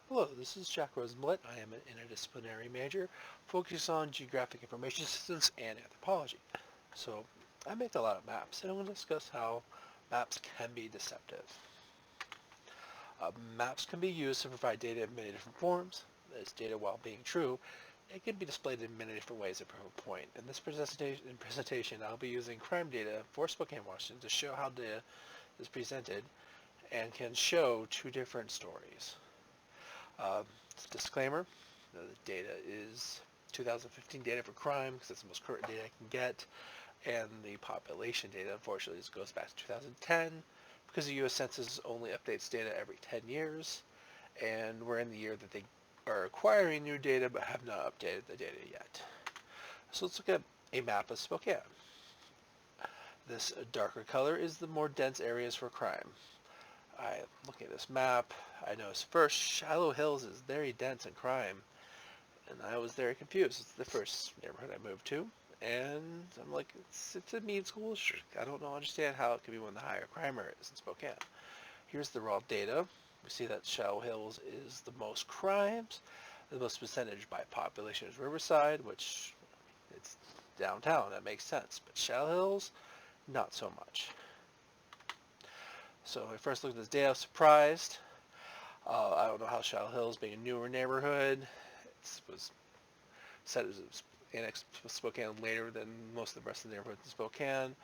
Hello, this is Jack Rosenblatt. I am an interdisciplinary major focused on geographic information systems and anthropology. So I make a lot of maps, and I'm going to discuss how maps can be deceptive. Maps can be used to provide data in many different forms. As data, while being true, it can be displayed in many different ways at a point. In this presentation, I'll be using crime data for Spokane, Washington to show how data is presented and can show two different stories. Uh, Disclaimer, the data is 2015 data for crime because it's the most current data I can get, and the population data, unfortunately, goes back to 2010 because the U.S. Census only updates data every 10 years, and we're in the year that they are acquiring new data but have not updated the data yet. So let's look at a map of Spokane. This darker color is the more dense areas for crime. I look at this map, I noticed first Shallow Hills is very dense in crime, and I was very confused. It's the first neighborhood I moved to, and I'm like, it's a mean school district. I don't understand how it could be one of the higher crime areas in Spokane. Here's the raw data. We see that Shallow Hills is the most crimes, the most percentage by population is Riverside, which it's downtown. That makes sense, but Shallow Hills, not so much. So when I first looked at this data, I was surprised. I don't know how Shallow Hills, being a newer neighborhood, it was said it was annexed to Spokane later than most of the rest of the neighborhoods in Spokane.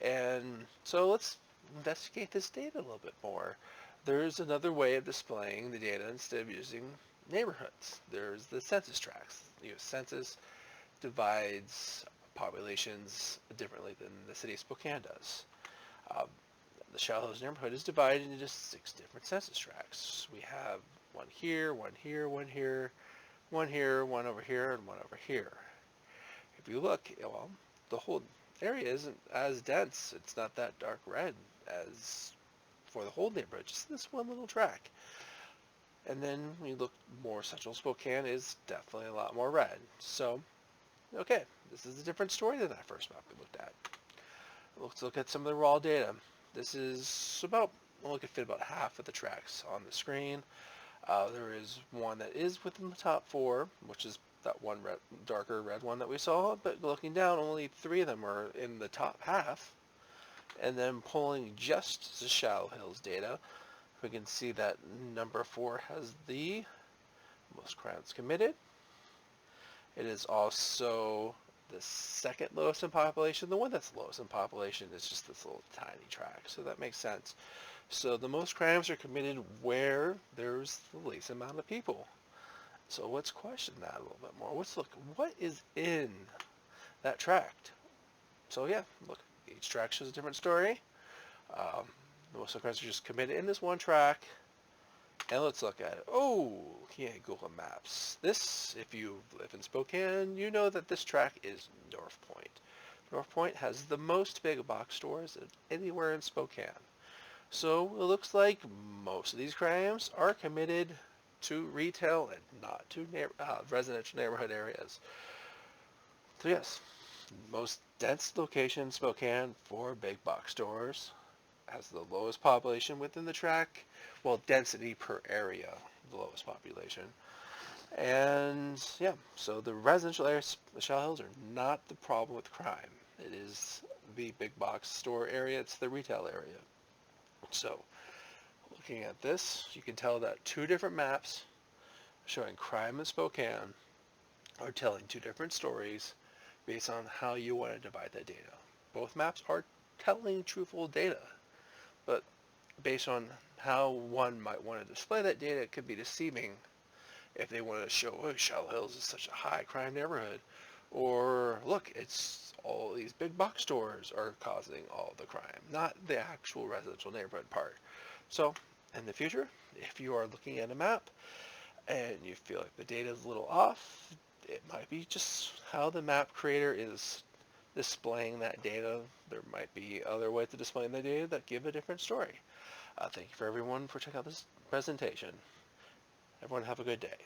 And so let's investigate this data a little bit more. There's another way of displaying the data instead of using neighborhoods. There's the census tracks. The U.S. Census divides populations differently than the city of Spokane does. Uh, the Shallow Hills neighborhood is divided into 6 different census tracts. We have one here, one here, one here, one here, one over here, and one over here. If you look, well, the whole area isn't as dense. It's not that dark red as for the whole neighborhood, just this one little track. And then when you look more central, Spokane is definitely a lot more red. So, okay, this is a different story than that first map we looked at. Let's look at some of the raw data. This is about, well, we could fit about half of the tracks on the screen. There is one that is within the top 4, which is that one darker red one that we saw, but looking down, only 3 of them are in the top half. And then pulling just the Shallow Hills data, we can see that number 4 has the most crimes committed. It is also the second lowest in population. The one that's lowest in population is just this little tiny track, so that makes sense. So the most crimes are committed where there's the least amount of people. So let's question that a little bit more. Let's look, what is in that tract? So yeah, look, each tract shows a different story. Most of the crimes are just committed in this one track. And let's look at it. Oh, yeah, Google Maps. This, if you live in Spokane, you know that this track is North Point. North Point has the most big box stores of anywhere in Spokane. So it looks like most of these crimes are committed to retail and not to residential neighborhood areas. So yes, most dense location in Spokane for big box stores, has the lowest population within the tract, well, density per area, the lowest population. And yeah, so the residential areas, the Shallow Hills, are not the problem with crime. It is the big box store area, it's the retail area. So looking at this, you can tell that 2 different maps showing crime in Spokane are telling 2 different stories based on how you want to divide that data. Both maps are telling truthful data, but based on how one might want to display that data, it could be deceiving if they want to show, oh, Shallow Hills is such a high crime neighborhood, or look, it's all these big box stores are causing all the crime, not the actual residential neighborhood part. So in the future, if you are looking at a map and you feel like the data is a little off, it might be just how the map creator is displaying that data. There might be other ways of displaying the data that give a different story. Thank you for everyone for checking out this presentation. Everyone have a good day.